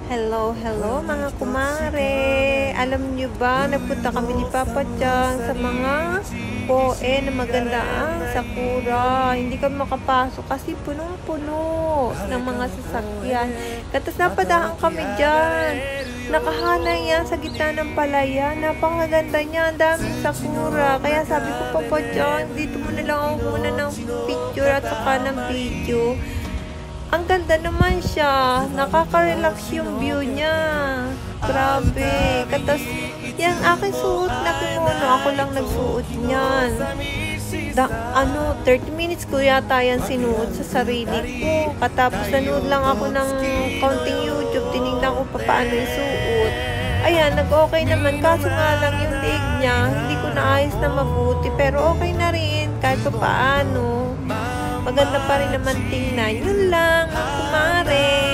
Hello, hello mga kumare. Alam niyo ba, nagpunta kami ni Papa John sa mga poe na maganda ang sakura. Hindi kami makapasok kasi punong-puno ng mga sasakyan. Katas napadahan kami dyan. Nakahanay yan sa gitna ng palayan. Napakaganda niya. Ang daming sakura. Kaya sabi ko, Papa John, dito mo na lang ako muna ng picture at saka ng video. Ang ganda naman siya. Nakaka-relax yung view niya. Grabe. Katas, yan aking suot na kimono. Ako lang nagsuot niyan. 30 minutes ko yata yan sinuot sa sarili ko. Katapos nanood lang ako ng counting YouTube. Tinignan ko pa paano isuot. Ayan, nag-okay naman. Kaso nga lang yung leg niya, hindi ko naayos na mabuti. Pero okay na rin. Kahit pa paano. Maganda pa rin naman tingnan. Yun lang, kumare.